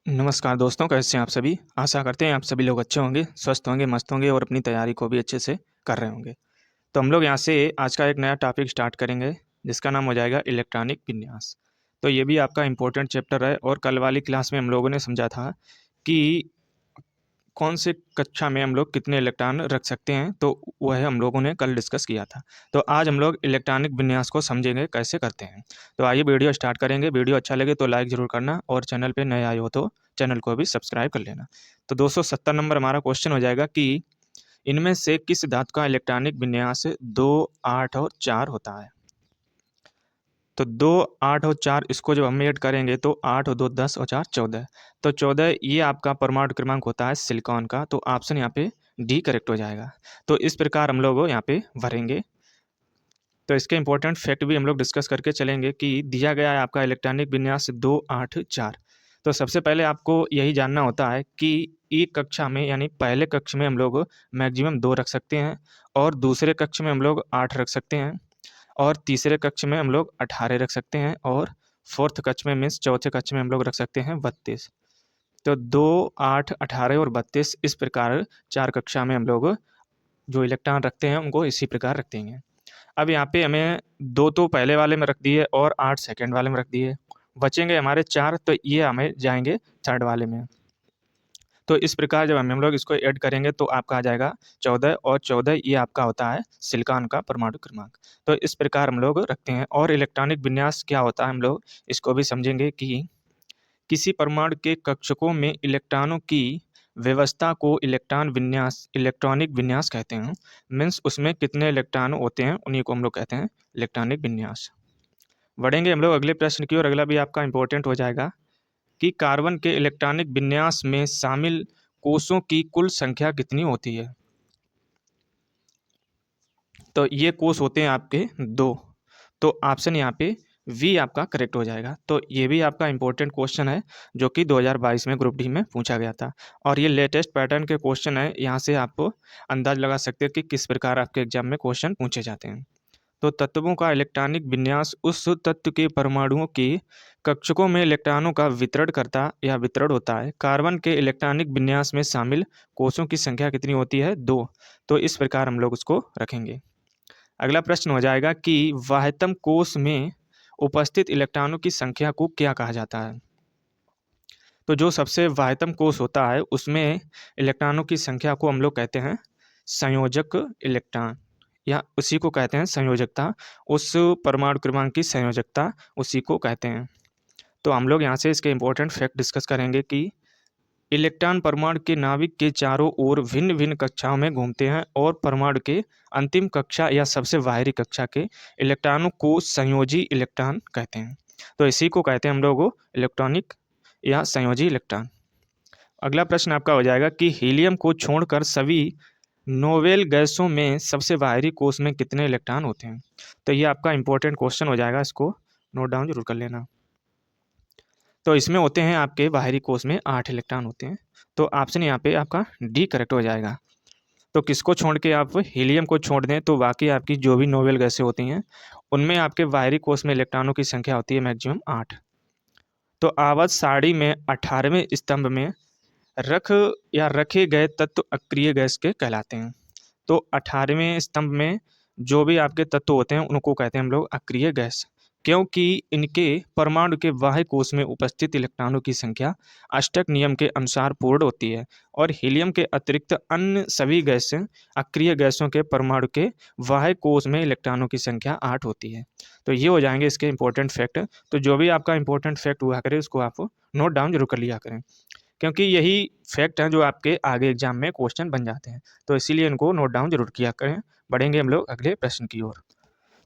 नमस्कार दोस्तों, कैसे हैं आप सभी। आशा करते हैं आप सभी लोग अच्छे होंगे, स्वस्थ होंगे, मस्त होंगे और अपनी तैयारी को भी अच्छे से कर रहे होंगे। तो हम लोग यहाँ से आज का एक नया टॉपिक स्टार्ट करेंगे जिसका नाम हो जाएगा इलेक्ट्रॉनिक विन्यास। तो ये भी आपका इम्पोर्टेंट चैप्टर है और कल वाली क्लास में हम लोगों ने समझा था कि कौन से कक्षा में हम लोग कितने इलेक्ट्रॉन रख सकते हैं, तो वह हम लोगों ने कल डिस्कस किया था। तो आज हम लोग इलेक्ट्रॉनिक विन्यास को समझेंगे कैसे करते हैं। तो आइए वीडियो स्टार्ट करेंगे। वीडियो अच्छा लगे तो लाइक ज़रूर करना और चैनल पे नए आए हो तो चैनल को भी सब्सक्राइब कर लेना। तो 270 नंबर हमारा क्वेश्चन हो जाएगा कि इनमें से किस धातु का इलेक्ट्रॉनिक विन्यास 2, 8 और 4 होता है। तो 2, 8 और 4 इसको जब हम ऐड करेंगे तो 8 और 2 10 और 4 14। तो 14 ये आपका परमाणु क्रमांक होता है सिलिकॉन का। तो ऑप्शन यहाँ पे डी करेक्ट हो जाएगा। तो इस प्रकार हम लोग यहाँ पे भरेंगे। तो इसके इंपॉर्टेंट फैक्ट भी हम लोग डिस्कस करके चलेंगे कि दिया गया है आपका इलेक्ट्रॉनिक विन्यास 2, 8, 4। तो सबसे पहले आपको यही जानना होता है कि एक कक्षा में यानी पहले कक्ष में हम लोग मैक्सिमम 2 रख सकते हैं और दूसरे कक्ष में हम लोग 8 रख सकते हैं और तीसरे कक्ष में हम लोग 18 रख सकते हैं और फोर्थ कक्ष में मीन्स चौथे कक्ष में हम लोग रख सकते हैं 32। तो 2, 8, 18 और 32 इस प्रकार 4 कक्षा में हम लोग जो इलेक्ट्रॉन रखते हैं उनको इसी प्रकार रख देंगे। अब यहाँ पे हमें 2 तो पहले वाले में रख दिए और 8 सेकंड वाले में रख दिए, बचेंगे हमारे 4। तो ये हमें जाएंगे थर्ड वाले में। तो इस प्रकार जब हम लोग इसको ऐड करेंगे तो आपका आ जाएगा 14 और 14 ये आपका होता है सिलिकॉन का परमाणु क्रमांक। तो इस प्रकार हम लोग रखते हैं। और इलेक्ट्रॉनिक विन्यास क्या होता है हम लोग इसको भी समझेंगे कि किसी परमाणु के कक्षकों में इलेक्ट्रॉनों की व्यवस्था को इलेक्ट्रॉनिक विन्यास कहते हैं। मीन्स उसमें कितने इलेक्ट्रॉन होते हैं उन्हीं को हम लोग कहते हैं इलेक्ट्रॉनिक विन्यास। बढ़ेंगे हम लोग अगले प्रश्न की ओर। अगला भी आपका इंपॉर्टेंट हो जाएगा कि कार्बन के इलेक्ट्रॉनिक विन्यास में शामिल कोषों की कुल संख्या कितनी होती है। तो ये कोष होते हैं आपके 2। तो ऑप्शन यहाँ पे वी आपका करेक्ट हो जाएगा। तो ये भी आपका इंपॉर्टेंट क्वेश्चन है जो कि 2022 में ग्रुप डी में पूछा गया था और ये लेटेस्ट पैटर्न के क्वेश्चन है। यहाँ से आप अंदाज लगा सकते हैं कि किस प्रकार आपके एग्जाम में क्वेश्चन पूछे जाते हैं। तो तत्वों का इलेक्ट्रॉनिक विन्यास उस तत्व के परमाणुओं के कक्षकों में इलेक्ट्रॉनों का वितरण करता या वितरण होता है। कार्बन के इलेक्ट्रॉनिक विन्यास में शामिल कोषों की संख्या कितनी होती है, 2। तो इस प्रकार हम लोग उसको रखेंगे। अगला प्रश्न हो जाएगा कि वाह्यतम कोष में उपस्थित इलेक्ट्रॉनों की संख्या को क्या कहा जाता है। तो जो सबसे वाह्यतम कोष होता है उसमें इलेक्ट्रॉनों की संख्या को हम लोग कहते हैं संयोजक इलेक्ट्रॉन या उसी को कहते हैं संयोजकता। उस परमाणु क्रमांक की संयोजकता उसी को कहते हैं। तो हम लोग यहाँ से इसके इंपॉर्टेंट फैक्ट डिस्कस करेंगे कि इलेक्ट्रॉन परमाणु के नाभिक के चारों ओर भिन्न भिन्न कक्षाओं में घूमते हैं और परमाणु के अंतिम कक्षा या सबसे बाहरी कक्षा के इलेक्ट्रॉनों को संयोजी इलेक्ट्रॉन कहते हैं। तो इसी को कहते हैं हम लोग इलेक्ट्रॉनिक या संयोजी इलेक्ट्रॉन। अगला प्रश्न आपका हो जाएगा कि हीलियम को छोड़कर सभी नोवेल गैसों में सबसे बाहरी कोष में कितने इलेक्ट्रॉन होते हैं। तो ये आपका इंपॉर्टेंट क्वेश्चन हो जाएगा, इसको नोट डाउन जरूर कर लेना। तो इसमें होते हैं आपके बाहरी कोष में 8 इलेक्ट्रॉन होते हैं। तो ऑप्शन यहाँ पे आपका डी करेक्ट हो जाएगा। तो किसको छोड़ के आप हीलियम को छोड़ दें तो बाकी आपकी जो भी नोवेल गैसें होती हैं उनमें आपके बाहरी कोष में इलेक्ट्रॉनों की संख्या होती है मैक्सिमम 8। तो आवर्त सारणी में 18वें स्तंभ में रख या रखे गए तत्व अक्रिय गैस के कहलाते हैं। तो 18वें स्तंभ में जो भी आपके तत्व होते हैं उनको कहते हैं हम लोग अक्रिय गैस, क्योंकि इनके परमाणु के बाह्य कोष में उपस्थित इलेक्ट्रॉनों की संख्या अष्टक नियम के अनुसार पूर्ण होती है और हीलियम के अतिरिक्त अन्य सभी गैसें अक्रिय गैसों के परमाणु के बाह्य कोष में इलेक्ट्रॉनों की संख्या 8 होती है। तो ये हो जाएंगे इसके इंपॉर्टेंट फैक्ट। तो जो भी आपका इंपॉर्टेंट फैक्ट हुआ करे उसको आप नोट डाउन जरूर कर लिया करें, क्योंकि यही फैक्ट हैं जो आपके आगे एग्जाम में क्वेश्चन बन जाते हैं। तो इसीलिए इनको नोट डाउन जरूर किया करें। बढ़ेंगे हम लोग अगले प्रश्न की ओर।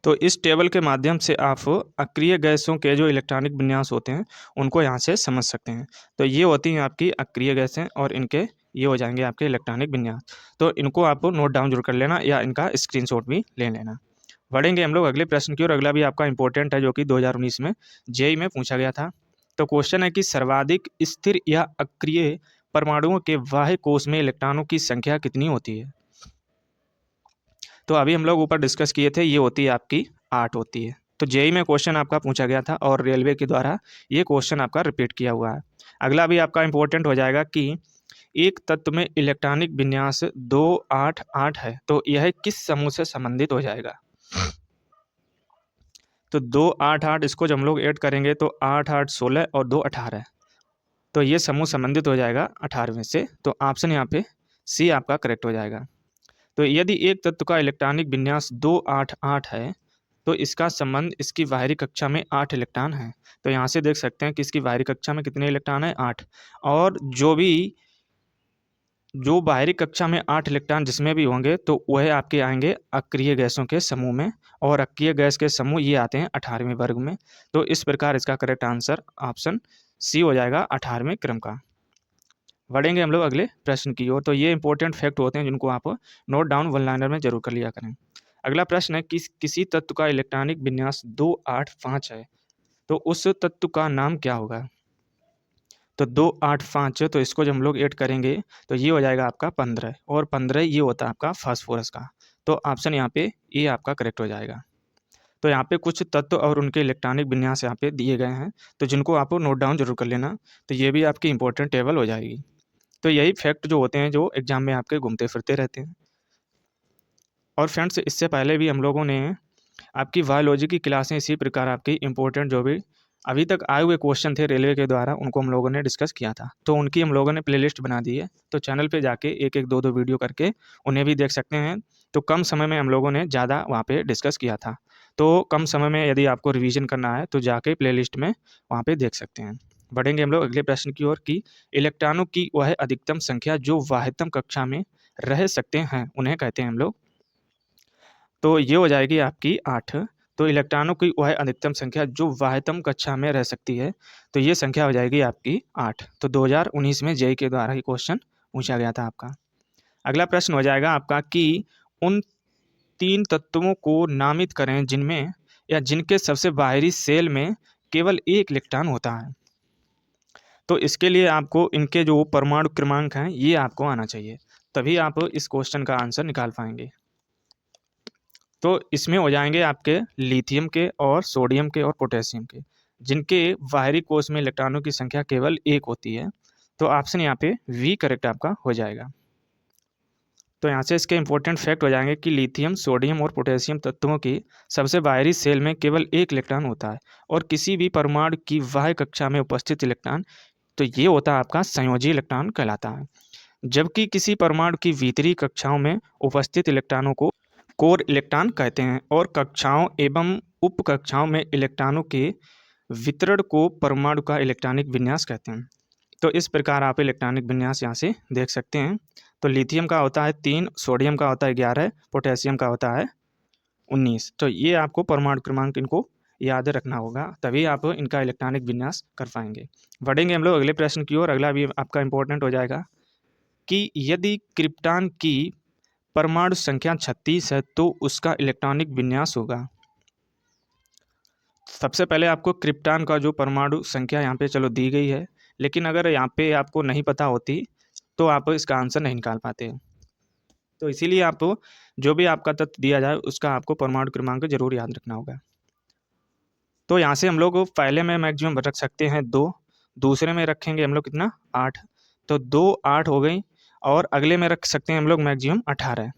तो इस टेबल के माध्यम से आप अक्रिय गैसों के जो इलेक्ट्रॉनिक विन्यास होते हैं उनको यहाँ से समझ सकते हैं। तो ये होती हैं आपकी अक्रिय गैसें और इनके ये हो जाएंगे आपके इलेक्ट्रॉनिक विन्यास। तो इनको आप नोट डाउन जरूर कर लेना या इनका स्क्रीनशॉट भी ले लेना। बढ़ेंगे हम लोग अगले प्रश्न की ओर। अगला भी आपका इंपॉर्टेंट है जो कि 2019 में जेईई में पूछा गया था। तो क्वेश्चन है कि सर्वाधिक स्थिर या अक्रिय परमाणुओं के बाह्य कोष में इलेक्ट्रॉनों की संख्या कितनी होती है। तो अभी हम लोग ऊपर डिस्कस किए थे, ये होती है आपकी 8 होती है। तो जेईई में क्वेश्चन आपका पूछा गया था और रेलवे के द्वारा ये क्वेश्चन आपका रिपीट किया हुआ है। अगला भी आपका इंपॉर्टेंट हो जाएगा कि एक तत्व में इलेक्ट्रॉनिक विन्यास 288 है, तो यह किस समूह से संबंधित हो जाएगा। तो 288 इसको जब हम लोग ऐड करेंगे तो 8 8 16 और 2 18, तो ये समूह संबंधित हो जाएगा 18वें से। तो ऑप्शन यहाँ पे सी आपका करेक्ट हो जाएगा। तो यदि एक तत्व का इलेक्ट्रॉनिक विन्यास 288 है तो इसका संबंध इसकी बाहरी कक्षा में 8 इलेक्ट्रॉन है। तो यहाँ से देख सकते हैं कि इसकी बाहरी कक्षा में कितने इलेक्ट्रॉन है, 8। और जो बाहरी कक्षा में 8 इलेक्ट्रॉन जिसमें भी होंगे तो वह आपके आएंगे अक्रिय गैसों के समूह में, और अक्रिय गैस के समूह ये आते हैं 18वें वर्ग में। तो इस प्रकार इसका करेक्ट आंसर ऑप्शन सी हो जाएगा 18वें क्रम का। बढ़ेंगे हम लोग अगले प्रश्न की ओर। तो ये इंपॉर्टेंट फैक्ट होते हैं जिनको आप नोट डाउन वन लाइनर में जरूर कर लिया करें। अगला प्रश्न है किसी तत्व का इलेक्ट्रॉनिक विन्यास 285 है तो उस तत्व का नाम क्या होगा। तो 285, तो इसको जब हम लोग ऐड करेंगे तो ये हो जाएगा आपका 15, और 15 ये होता है आपका फास्फोरस का। तो ऑप्शन यहाँ पे ये आपका करेक्ट हो जाएगा। तो यहाँ पे कुछ तत्व और उनके इलेक्ट्रॉनिक विन्यास यहाँ पे दिए गए हैं, तो जिनको आप नोट डाउन जरूर कर लेना, तो ये भी आपकी इंपॉर्टेंट टेबल हो जाएगी। तो यही फैक्ट जो होते हैं जो एग्जाम में आपके घूमते फिरते रहते हैं। और फ्रेंड्स, इससे पहले भी हम लोगों ने आपकी बायोलॉजी की क्लासें इसी प्रकार आपकी इंपॉर्टेंट जो भी अभी तक आए हुए क्वेश्चन थे रेलवे के द्वारा उनको हम लोगों ने डिस्कस किया था, तो उनकी हम लोगों ने प्लेलिस्ट बना दी है। तो चैनल पे जाके एक एक दो दो वीडियो करके उन्हें भी देख सकते हैं। तो कम समय में हम लोगों ने ज़्यादा वहाँ पे डिस्कस किया था, तो कम समय में यदि आपको रिवीजन करना है तो जाके प्लेलिस्ट में वहाँ पे देख सकते हैं। बढ़ेंगे हम लोग अगले प्रश्न की ओर कि इलेक्ट्रॉनों की वह अधिकतम संख्या जो वाह्यतम कक्षा में रह सकते हैं उन्हें कहते हैं हम लोग। तो ये हो जाएगी आपकी 8। तो इलेक्ट्रॉनों की वह अधिकतम संख्या जो वाह्यतम कक्षा में रह सकती है, तो ये संख्या हो जाएगी आपकी 8। तो 2019 में जेईई के द्वारा ही क्वेश्चन पूछा गया था आपका। अगला प्रश्न हो जाएगा आपका कि उन 3 तत्वों को नामित करें जिनमें या जिनके सबसे बाहरी सेल में केवल एक इलेक्ट्रॉन होता है। तो इसके लिए आपको इनके जो परमाणु क्रमांक हैं ये आपको आना चाहिए, तभी आप इस क्वेश्चन का आंसर निकाल पाएंगे। तो इसमें हो जाएंगे आपके लिथियम के और सोडियम के और पोटेशियम के, जिनके बाहरी कोश में इलेक्ट्रॉनों की संख्या केवल 1 होती है। तो ऑप्शन यहाँ पे वी करेक्ट आपका हो जाएगा। तो यहाँ से इसके इंपॉर्टेंट फैक्ट हो जाएंगे कि लिथियम, सोडियम और पोटेशियम तत्वों की सबसे बाहरी सेल में केवल एक इलेक्ट्रॉन होता है, और किसी भी परमाणु की बाह्य कक्षा में उपस्थित इलेक्ट्रॉन, तो ये होता है आपका संयोजी इलेक्ट्रॉन कहलाता है। जबकि किसी परमाणु की भीतरी कक्षाओं में उपस्थित इलेक्ट्रॉनों को कोर इलेक्ट्रॉन कहते हैं, और कक्षाओं एवं उप कक्षाओं में इलेक्ट्रॉनों के वितरण को परमाणु का इलेक्ट्रॉनिक विन्यास कहते हैं। तो इस प्रकार आप इलेक्ट्रॉनिक विन्यास यहाँ से देख सकते हैं। तो लिथियम का होता है 3, सोडियम का होता है 11, पोटेशियम का होता है 19। तो ये आपको परमाणु क्रमांक इनको याद रखना होगा, तभी आप इनका इलेक्ट्रॉनिक विन्यास कर पाएंगे। बढ़ेंगे हम लोग अगले प्रश्न की ओर। अगला भी आपका इंपॉर्टेंट हो जाएगा कि यदि क्रिप्टॉन की परमाणु संख्या 36 है तो उसका इलेक्ट्रॉनिक विन्यास होगा। सबसे पहले आपको क्रिप्टॉन का जो परमाणु संख्या यहाँ पे चलो दी गई है, लेकिन अगर यहाँ पे आपको नहीं पता होती तो आप इसका आंसर नहीं निकाल पाते। तो इसीलिए आप जो भी आपका तत्व दिया जाए उसका आपको परमाणु क्रमांक जरूर याद रखना होगा। तो यहाँ से हम लोग पहले में मैक्सिमम रख सकते हैं 2, दूसरे में रखेंगे हम लोग कितना 8, तो 2 8 हो गई, और अगले में रख सकते हैं हम लोग मैक्सिमम 18।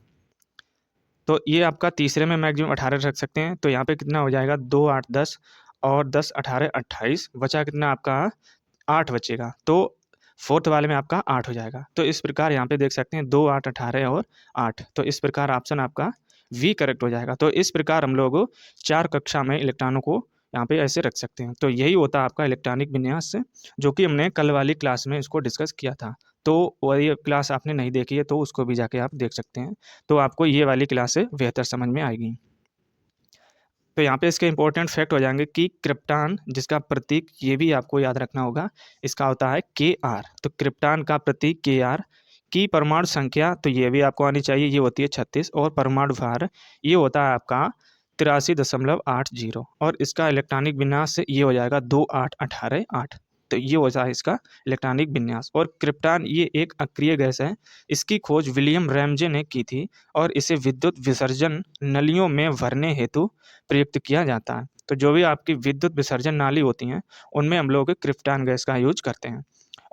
तो ये आपका तीसरे में मैक्सिमम 18 रख सकते हैं। तो यहाँ पे कितना हो जाएगा 2 8 10 और 10 18 28, बचा कितना आपका 8 बचेगा। तो फोर्थ वाले में आपका 8 हो जाएगा। तो इस प्रकार यहाँ पे देख सकते हैं 2 8 18 और 8। तो इस प्रकार ऑप्शन आपका वी करेक्ट हो जाएगा। तो इस प्रकार हम लोग 4 कक्षा में इलेक्ट्रॉनों को यहाँ पे ऐसे रख सकते हैं। तो यही होता है आपका इलेक्ट्रॉनिक विन्यास, जो कि हमने कल वाली क्लास में इसको डिस्कस किया था। तो वही क्लास आपने नहीं देखी है तो उसको भी जाके आप देख सकते हैं, तो आपको ये वाली क्लास बेहतर समझ में आएगी। तो यहाँ पे इसके इंपॉर्टेंट फैक्ट हो जाएंगे कि क्रिप्टॉन जिसका प्रतीक ये भी आपको याद रखना होगा, इसका होता है Kr। तो क्रिप्टॉन का प्रतीक Kr की परमाणु संख्या तो ये भी आपको आनी चाहिए, ये होती है 36, और परमाणु भार ये होता है आपका 83.80, और इसका इलेक्ट्रॉनिक विन्यास ये हो जाएगा 2 8 18 8। तो ये होता है इसका इलेक्ट्रॉनिक विन्यास। और क्रिप्टॉन ये एक अक्रिय गैस है, इसकी खोज विलियम रैमजे ने की थी, और इसे विद्युत विसर्जन नलियों में भरने हेतु प्रयुक्त किया जाता है। तो जो भी आपकी विद्युत विसर्जन नाली होती हैं उनमें हम लोग क्रिप्टॉन गैस का यूज करते हैं।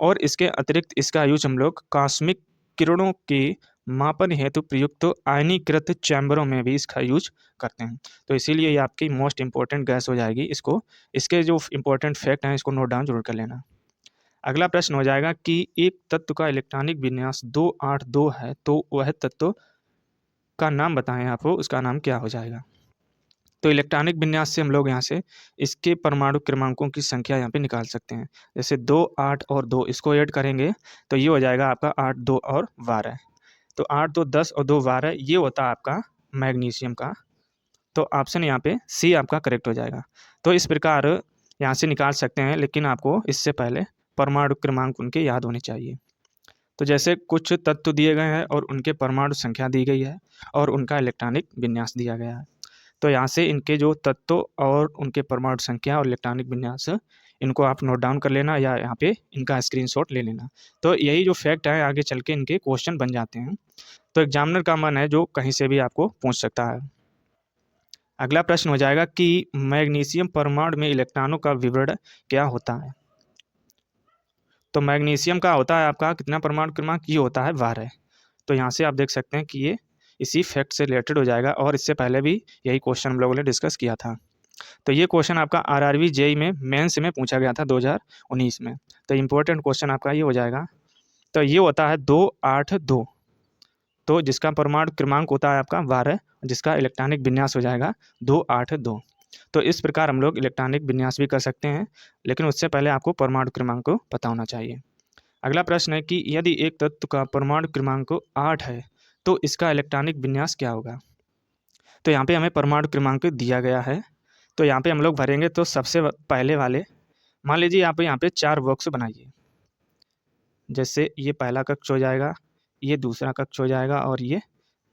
और इसके अतिरिक्त इसका यूज हम लोग कॉस्मिक किरणों के मापन हेतु प्रयुक्त आयनीकृत चैम्बरों में भी इसका यूज करते हैं। तो इसीलिए ये आपकी मोस्ट इंपॉर्टेंट गैस हो जाएगी। इसके जो इंपॉर्टेंट फैक्ट हैं इसको नोट डाउन जरूर कर लेना। अगला प्रश्न हो जाएगा कि एक तत्व का इलेक्ट्रॉनिक विन्यास 282 है, तो वह तत्व का नाम बताएं आपको, उसका नाम क्या हो जाएगा। तो इलेक्ट्रॉनिक विन्यास से हम लोग यहाँ से इसके परमाणु क्रमांकों की संख्या यहाँ पे निकाल सकते हैं। जैसे 2, 8 और 2 इसको ऐड करेंगे तो ये हो जाएगा आपका 8, 2 और 12। तो 8, 2, 10 और 2, 12 ये होता है आपका मैग्नीशियम का। तो ऑप्शन यहाँ पे सी आपका करेक्ट हो जाएगा। तो इस प्रकार यहाँ से निकाल सकते हैं, लेकिन आपको इससे पहले परमाणु क्रमांक उनके याद होने चाहिए। तो जैसे कुछ तत्व दिए गए हैं और उनके परमाणु संख्या दी गई है और उनका इलेक्ट्रॉनिक विन्यास दिया गया है। तो यहाँ से इनके जो तत्व और उनके परमाणु संख्या और इलेक्ट्रॉनिक विन्यास इनको आप नोट डाउन कर लेना या यहाँ पे इनका स्क्रीनशॉट ले लेना। तो यही जो फैक्ट है आगे चल के इनके क्वेश्चन बन जाते हैं। तो एग्जामिनर का मन है जो कहीं से भी आपको पूछ सकता है। अगला प्रश्न हो जाएगा कि मैग्नीशियम परमाणु में इलेक्ट्रॉनों का विवरण क्या होता है। तो मैग्नीशियम का होता है आपका कितना परमाणु क्रमांक, ये होता है 12। तो यहाँ से आप देख सकते हैं कि ये इसी फैक्ट से रिलेटेड हो जाएगा और इससे पहले भी यही क्वेश्चन हम लोगों ने डिस्कस किया था। तो ये क्वेश्चन आपका आरआरबी जेईई में मेंस में पूछा गया था 2019 में। तो इम्पोर्टेंट क्वेश्चन आपका ये हो जाएगा। तो ये होता है 282, तो जिसका परमाणु क्रमांक होता है आपका 12, जिसका इलेक्ट्रॉनिक विन्यास हो जाएगा 282। तो इस प्रकार हम लोग इलेक्ट्रॉनिक विन्यास भी कर सकते हैं, लेकिन उससे पहले आपको परमाणु क्रमांक को पता होना चाहिए। अगला प्रश्न है कि यदि एक तत्व का परमाणु क्रमांक 8 है तो इसका इलेक्ट्रॉनिक विन्यास क्या होगा। तो यहाँ पे हमें परमाणु क्रमांक दिया गया है, तो यहाँ पे हम लोग भरेंगे। तो सबसे पहले वाले मान लीजिए आप यहाँ पे 4 बॉक्स बनाइए। जैसे ये पहला कक्ष हो जाएगा, ये दूसरा कक्ष हो जाएगा और ये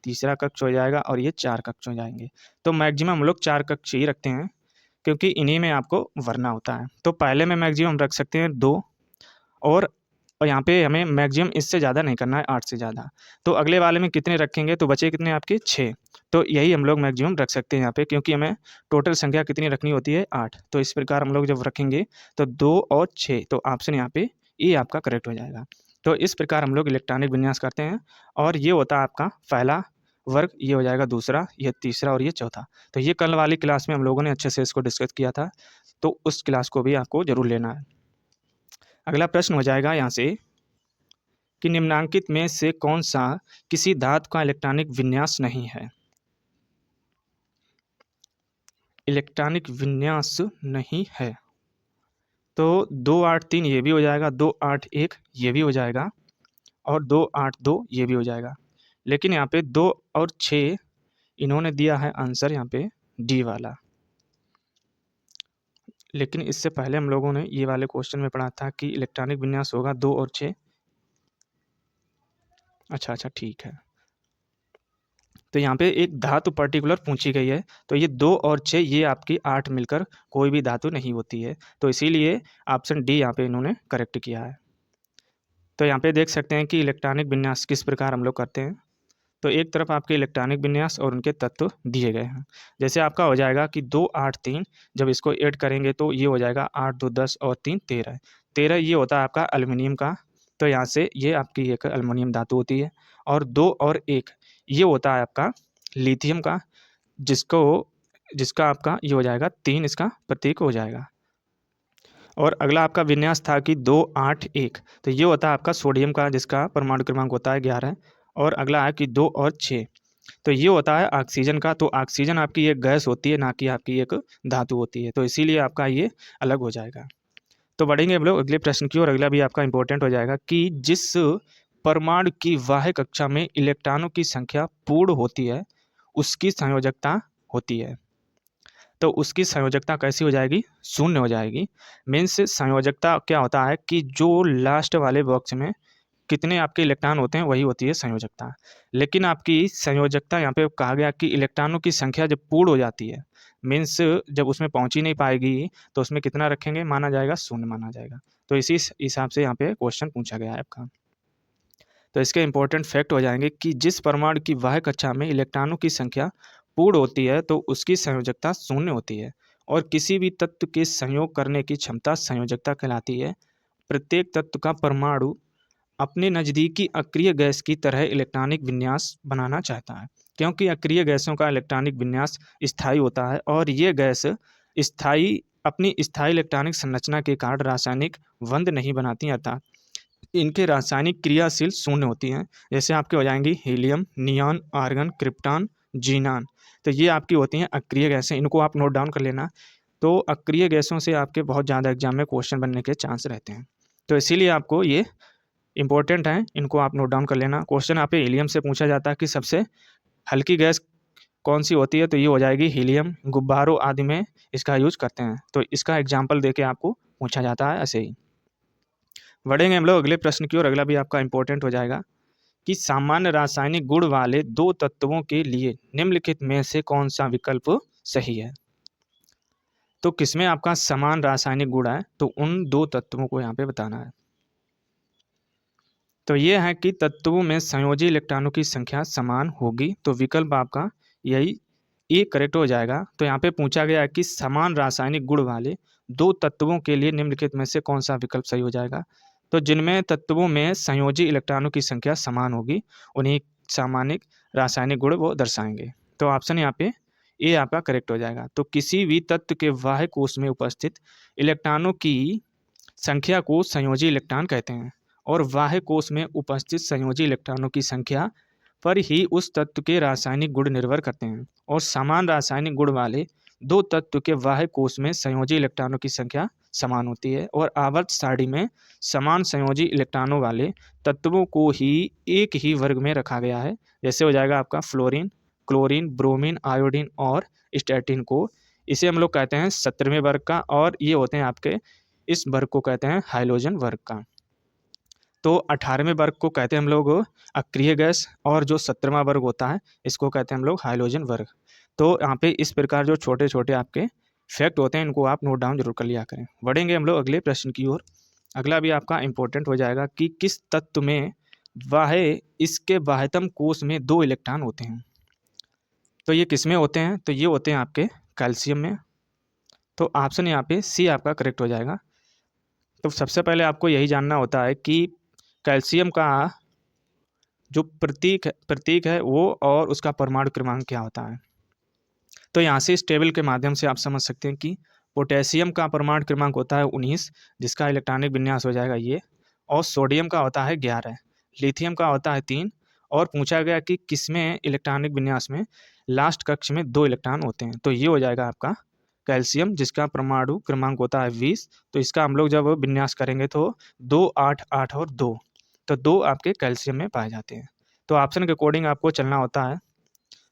तीसरा कक्ष हो जाएगा और ये 4 कक्ष हो जाएंगे। तो मैक्सिमम हम लोग 4 कक्ष ही रखते हैं क्योंकि इन्हीं में आपको भरना होता है। तो पहले में मैक्सिमम रख सकते हैं 2 और यहाँ पे हमें मैक्सिमम इससे ज़्यादा नहीं करना है, 8 से ज़्यादा। तो अगले वाले में कितने रखेंगे तो बचे कितने आपके 6। तो यही हम लोग मैक्सिमम रख सकते हैं यहाँ पे, क्योंकि हमें टोटल संख्या कितनी रखनी होती है 8। तो इस प्रकार हम लोग जब रखेंगे तो 2 और 6, तो ऑप्शन यहाँ पे ये आपका करेक्ट हो जाएगा। तो इस प्रकार हम लोग इलेक्ट्रॉनिक विन्यास करते हैं और ये होता है आपका पहला वर्ग, ये हो जाएगा दूसरा, ये तीसरा और ये चौथा। तो ये कल वाली क्लास में हम लोगों ने अच्छे से इसको डिस्कस किया था, तो उस क्लास को भी आपको जरूर लेना है। अगला प्रश्न हो जाएगा यहाँ से कि निम्नांकित में से कौन सा किसी धातु का इलेक्ट्रॉनिक विन्यास नहीं है। इलेक्ट्रॉनिक विन्यास नहीं है तो 283 ये भी हो जाएगा, 281 ये भी हो जाएगा और 282 ये भी हो जाएगा। लेकिन यहाँ पे 2 और 6 इन्होंने दिया है आंसर यहाँ पे डी वाला। लेकिन इससे पहले हम लोगों ने ये वाले क्वेश्चन में पढ़ा था कि इलेक्ट्रॉनिक विन्यास होगा 2 और 6। अच्छा ठीक है। तो यहाँ पे एक धातु पर्टिकुलर पूछी गई है, तो ये 2 और 6 ये आपकी 8 मिलकर कोई भी धातु नहीं होती है। तो इसीलिए ऑप्शन डी यहाँ पे इन्होंने करेक्ट किया है। तो यहाँ पे देख सकते हैं कि इलेक्ट्रॉनिक विन्यास किस प्रकार हम लोग करते हैं। तो एक तरफ आपके इलेक्ट्रॉनिक विन्यास और उनके तत्व दिए गए हैं। जैसे आपका हो जाएगा कि 2, 8, 3, जब इसको ऐड करेंगे तो ये हो जाएगा 8, 2, 10 और 3, 13। 13 ये होता है आपका एल्युमिनियम का, तो यहाँ से ये आपकी एक एल्युमिनियम धातु होती है। और 2 और 1 ये होता है आपका लिथियम का, जिसका आपका ये हो जाएगा 3, इसका प्रतीक हो जाएगा। और अगला आपका विन्यास था कि 2, 8, 1, तो ये होता है आपका सोडियम का, जिसका परमाणु क्रमांक होता है 11। और अगला है कि 2 और 6, तो ये होता है ऑक्सीजन का। तो ऑक्सीजन आपकी एक गैस होती है, ना कि आपकी एक धातु होती है। तो इसीलिए आपका ये अलग हो जाएगा। तो बढ़ेंगे हम लोग अगले प्रश्न की ओर। अगला भी आपका इंपॉर्टेंट हो जाएगा कि जिस परमाणु की बाह्य कक्षा में इलेक्ट्रॉनों की संख्या पूर्ण होती है उसकी संयोजकता होती है। तो उसकी संयोजकता कैसी हो जाएगी, शून्य हो जाएगी। मीन्स संयोजकता क्या होता है कि जो लास्ट वाले बॉक्स में कितने आपके इलेक्ट्रॉन होते हैं वही होती है संयोजकता। लेकिन आपकी संयोजकता यहाँ पे कहा गया कि इलेक्ट्रॉनों की संख्या जब पूर्ण हो जाती है, मीन्स जब उसमें पहुंच ही नहीं पाएगी, तो उसमें कितना रखेंगे, माना जाएगा शून्य माना जाएगा। तो इसी हिसाब से यहाँ पे क्वेश्चन पूछा गया है आपका। तो इसके इंपॉर्टेंट फैक्ट हो जाएंगे कि जिस परमाणु की बाह्य कक्षा में इलेक्ट्रॉनों की संख्या पूर्ण होती है तो उसकी संयोजकता शून्य होती है, और किसी भी तत्व के संयोग करने की क्षमता संयोजकता कहलाती है। प्रत्येक तत्व का परमाणु अपने नज़दीकी अक्रिय गैस की तरह इलेक्ट्रॉनिक विन्यास बनाना चाहता है, क्योंकि अक्रिय गैसों का इलेक्ट्रॉनिक विन्यास स्थायी होता है और ये गैस अपनी स्थायी इलेक्ट्रॉनिक संरचना के कारण रासायनिक बंध नहीं बनाती, अर्थात इनके रासायनिक क्रियाशील शून्य होती हैं। जैसे आपके हो जाएंगी helium, neon, argon, krypton, xenon. तो ये आपकी होती हैं अक्रिय गैसें, इनको आप नोट डाउन कर लेना। तो अक्रिय गैसों से आपके बहुत ज़्यादा एग्जाम में क्वेश्चन बनने के चांस रहते हैं, तो इसीलिए आपको ये इंपॉर्टेंट हैं, इनको आप नोट डाउन कर लेना। क्वेश्चन आप हीलियम से पूछा जाता है कि सबसे हल्की गैस कौन सी होती है, तो ये हो जाएगी हीलियम। गुब्बारों आदि में इसका यूज करते हैं, तो इसका एग्जाम्पल देके आपको पूछा जाता है ऐसे ही। बढ़ेंगे हम लोग अगले प्रश्न की ओर। अगला भी आपका इंपॉर्टेंट हो जाएगा कि सामान्य रासायनिक गुण वाले दो तत्वों के लिए निम्नलिखित में से कौन सा विकल्प सही है। तो किसमें आपका समान रासायनिक गुण है, तो उन दो तत्वों को यहाँ पे बताना है। तो ये है कि तत्वों में संयोजी इलेक्ट्रॉनों की संख्या समान होगी, तो विकल्प आपका यही ए करेक्ट हो जाएगा। तो यहाँ पे पूछा गया है कि समान रासायनिक गुण वाले दो तत्वों के लिए निम्नलिखित में से कौन सा विकल्प सही हो जाएगा। तो जिनमें तत्वों में संयोजी इलेक्ट्रॉनों की संख्या समान होगी उन्हीं सामान्य रासायनिक गुण वो दर्शाएंगे। तो ऑप्शन यहाँ पे ए आपका करेक्ट हो जाएगा। तो किसी भी तत्व के बाह्य कोश में उपस्थित इलेक्ट्रॉनों की संख्या को संयोजी इलेक्ट्रॉन कहते हैं और बाह्य कोश में उपस्थित संयोजी इलेक्ट्रॉनों की संख्या पर ही उस तत्व के रासायनिक गुण निर्भर करते हैं। और समान रासायनिक गुण वाले दो तत्व के बाह्य कोश में संयोजी इलेक्ट्रॉनों की संख्या समान होती है और आवर्त सारणी में समान संयोजी इलेक्ट्रॉनों वाले तत्वों को ही एक ही वर्ग में रखा गया है। जैसे हो जाएगा आपका फ्लोरीन, क्लोरीन, ब्रोमीन, आयोडीन और स्टैटिन को, इसे हम लोग कहते हैं 17वें वर्ग का, और ये होते हैं आपके इस वर्ग को कहते हैं हाइड्रोजन वर्ग का। तो 18वें वर्ग को कहते हैं हम लोग अक्रिय गैस, और जो 17वां वर्ग होता है इसको कहते हैं हम लोग हाइड्रोजन वर्ग। तो यहाँ पे इस प्रकार जो छोटे छोटे आपके फैक्ट होते हैं इनको आप नोट डाउन जरूर कर लिया करें। बढ़ेंगे हम लोग अगले प्रश्न की ओर। अगला भी आपका इंपॉर्टेंट हो जाएगा कि किस तत्व में इसके बाह्यतम कोश में 2 इलेक्ट्रॉन होते हैं। तो ये किस में होते हैं, तो ये होते हैं आपके कैल्शियम में। तो ऑप्शन यहाँ पे सी आपका करेक्ट हो जाएगा। तो सबसे पहले आपको यही जानना होता है कि कैल्शियम का जो प्रतीक है वो और उसका परमाणु क्रमांक क्या होता है। तो यहाँ से इस टेबल के माध्यम से आप समझ सकते हैं कि पोटेशियम का परमाणु क्रमांक होता है 19, जिसका इलेक्ट्रॉनिक विन्यास हो जाएगा ये, और सोडियम का होता है 11, लिथियम का होता है 3, और पूछा गया कि किसमें इलेक्ट्रॉनिक विन्यास में लास्ट कक्ष में 2 इलेक्ट्रॉन होते हैं। तो ये हो जाएगा आपका कैल्शियम, जिसका परमाणु क्रमांक होता है 20। तो इसका हम लोग जब विन्यास करेंगे तो 2, 8, 8 और 2, तो 2 आपके कैल्शियम में पाए जाते हैं। तो ऑप्शन के अकॉर्डिंग आपको चलना होता है।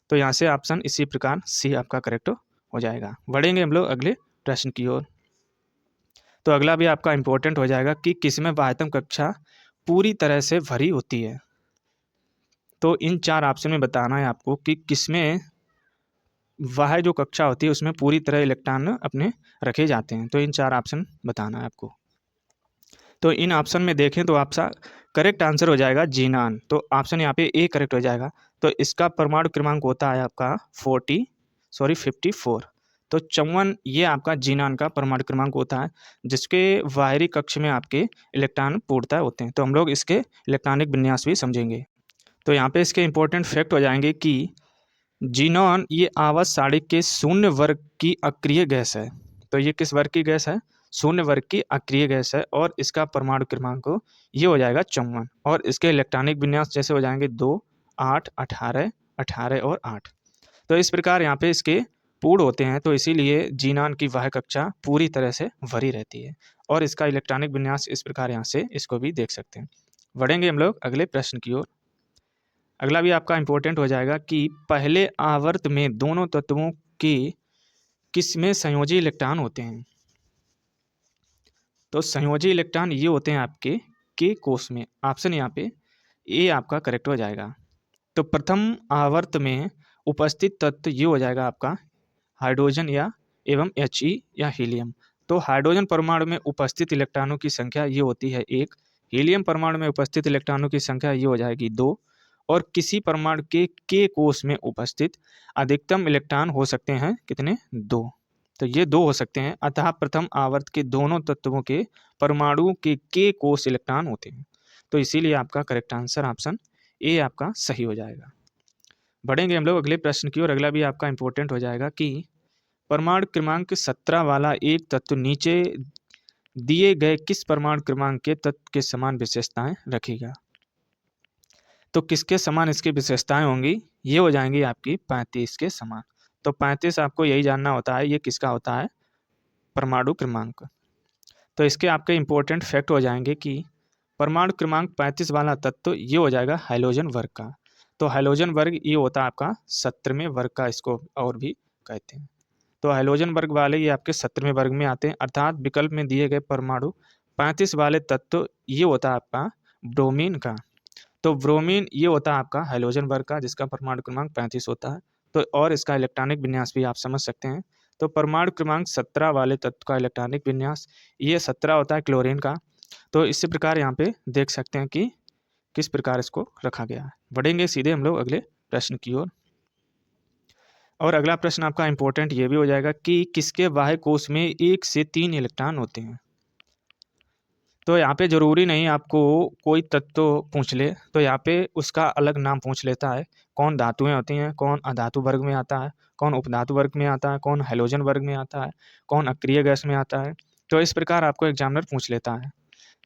तो यहाँ से ऑप्शन इसी प्रकार सी आपका करेक्ट हो जाएगा। बढ़ेंगे हम लोग अगले प्रश्न की ओर। तो अगला भी आपका इंपॉर्टेंट हो जाएगा कि किसमें बाह्यतम कक्षा पूरी तरह से भरी होती है। तो इन 4 ऑप्शन में बताना है आपको कि किसमें वह जो कक्षा होती है उसमें पूरी तरह इलेक्ट्रॉन अपने रखे जाते हैं। तो इन 4 ऑप्शन बताना है आपको। तो इन ऑप्शन में देखें तो आपका करेक्ट आंसर हो जाएगा जीनान। तो ऑप्शन यहाँ पे ए करेक्ट हो जाएगा। तो इसका परमाणु क्रमांक होता है आपका 54। तो 54 ये आपका जीनान का परमाणु क्रमांक होता है, जिसके बाहरी कक्ष में आपके इलेक्ट्रॉन पूर्णतः होते हैं। तो हम लोग इसके इलेक्ट्रॉनिक विन्यास भी समझेंगे। तो यहाँ पे इसके इंपॉर्टेंट फैक्ट हो जाएंगे कि जीनॉन ये आवर्त सारणी के शून्य वर्ग की अक्रिय गैस है। तो ये किस वर्ग की गैस है, शून्य वर्ग की अक्रिय गैस है, और इसका परमाणु क्रमांक ये हो जाएगा 54, और इसके इलेक्ट्रॉनिक विन्यास जैसे हो जाएंगे 2, 8, 18, 18 और 8। तो इस प्रकार यहाँ पे इसके पूर्ण होते हैं, तो इसीलिए जीनान की वह कक्षा पूरी तरह से भरी रहती है, और इसका इलेक्ट्रॉनिक विन्यास इस प्रकार यहाँ से इसको भी देख सकते हैं। बढ़ेंगे हम लोग अगले प्रश्न की ओर। अगला भी आपका इंपॉर्टेंट हो जाएगा कि पहले आवर्त में दोनों तत्वों के किसमें संयोजी इलेक्ट्रॉन होते हैं। तो संयोजी इलेक्ट्रॉन ये होते हैं आपके के कोश में। ऑप्शन यहाँ पे ए आपका करेक्ट हो जाएगा। तो प्रथम आवर्त में उपस्थित तत्व ये हो जाएगा आपका हाइड्रोजन या एवं He या हीलियम। तो हाइड्रोजन परमाणु में उपस्थित इलेक्ट्रॉनों की संख्या ये होती है 1, हीलियम परमाणु में उपस्थित इलेक्ट्रॉनों की संख्या ये हो जाएगी 2, और किसी परमाणु के कोश में उपस्थित अधिकतम इलेक्ट्रॉन हो सकते हैं कितने, 2। तो ये 2 हो सकते हैं। अतः प्रथम आवर्त के दोनों तत्वों के परमाणुओं के k कोष इलेक्ट्रॉन होते हैं। तो इसीलिए आपका करेक्ट आंसर ऑप्शन ए आपका सही हो जाएगा। बढ़ेंगे हम लोग अगले प्रश्न की ओर। अगला भी आपका इंपॉर्टेंट हो जाएगा कि परमाणु क्रमांक 17 वाला एक तत्व नीचे दिए गए किस परमाणु क्रमांक के तत्व के समान विशेषताएं रखेगा। तो किसके समान इसकी विशेषताएं होंगी, ये हो जाएंगी आपकी 35 के समान। तो 35 आपको यही जानना होता है ये किसका होता है, परमाणु क्रमांक। तो इसके आपके इंपॉर्टेंट फैक्ट हो जाएंगे कि परमाणु क्रमांक 35 वाला तत्व ये हो जाएगा हाइड्रोजन वर्ग का। तो हाइड्रोजन वर्ग ये होता है आपका 17वें वर्ग का, इसको और भी कहते हैं। तो हाइड्रोजन वर्ग वाले ये आपके 17वें वर्ग में आते हैं। अर्थात विकल्प में दिए गए परमाणु 35 वाले तत्व ये होता है आपका ब्रोमीन का। तो ब्रोमीन ये होता है आपका हाइड्रोजन वर्ग का जिसका परमाणु क्रमांक 35 होता है। तो और इसका इलेक्ट्रॉनिक विन्यास भी आप समझ सकते हैं। तो परमाणु क्रमांक 17 वाले तत्व का इलेक्ट्रॉनिक विन्यास ये 17 होता है क्लोरीन का। तो इसी प्रकार यहाँ पे देख सकते हैं कि किस प्रकार इसको रखा गया है। बढ़ेंगे सीधे हम लोग अगले प्रश्न की ओर। और अगला प्रश्न आपका इंपॉर्टेंट ये भी हो जाएगा कि किसके बाह्य कोश में 1 से 3 इलेक्ट्रॉन होते हैं। तो यहाँ पे जरूरी नहीं आपको कोई तत्व पूछ ले, तो यहाँ पे उसका अलग नाम पूछ लेता है। कौन धातुएं होती हैं, कौन अधातु वर्ग में आता है, कौन उपधातु वर्ग में आता है, कौन हैलोजन वर्ग में आता है, कौन अक्रिय गैस में आता है। तो इस प्रकार आपको एग्जामिनर पूछ लेता है।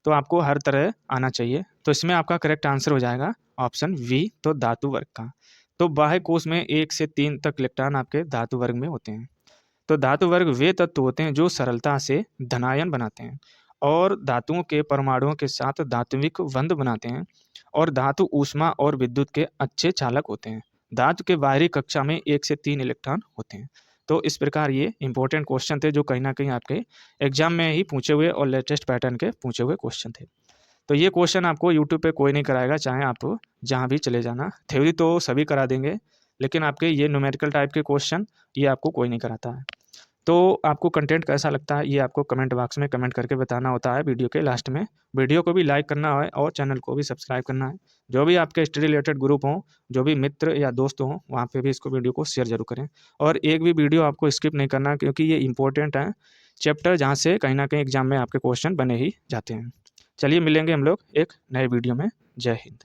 तो आपको हर तरह आना चाहिए। तो इसमें आपका करेक्ट आंसर हो जाएगा ऑप्शन वी, तो धातु वर्ग का। तो बाह्य कोश में 1 से 3 तक इलेक्ट्रॉन आपके धातु वर्ग में होते हैं। तो धातु वर्ग वे तत्व होते हैं जो सरलता से धनायन बनाते हैं और धातुओं के परमाणुओं के साथ धात्विक बंध बनाते हैं और धातु ऊष्मा और विद्युत के अच्छे चालक होते हैं। धातु के बाहरी कक्षा में 1 से 3 इलेक्ट्रॉन होते हैं। तो इस प्रकार ये इंपॉर्टेंट क्वेश्चन थे जो कहीं ना कहीं आपके एग्जाम में ही पूछे हुए और लेटेस्ट पैटर्न के पूछे हुए क्वेश्चन थे। तो ये क्वेश्चन आपको यूट्यूब पे कोई नहीं कराएगा, चाहे आप जहाँ भी चले जाना। थ्योरी तो सभी करा देंगे, लेकिन आपके ये न्यूमेरिकल टाइप के क्वेश्चन ये आपको कोई नहीं कराता है। तो आपको कंटेंट कैसा लगता है ये आपको कमेंट बॉक्स में कमेंट करके बताना होता है वीडियो के लास्ट में। वीडियो को भी लाइक करना है और चैनल को भी सब्सक्राइब करना है। जो भी आपके स्टडी रिलेटेड ग्रुप हों, जो भी मित्र या दोस्त हों, वहाँ पे भी इसको वीडियो को शेयर जरूर करें। और एक भी वीडियो आपको स्किप नहीं करना क्योंकि ये इंपॉर्टेंट है चैप्टर, जहाँ से कहीं ना कहीं एग्जाम में आपके क्वेश्चन बने ही जाते हैं। चलिए मिलेंगे हम लोग एक नए वीडियो में। जय हिंद।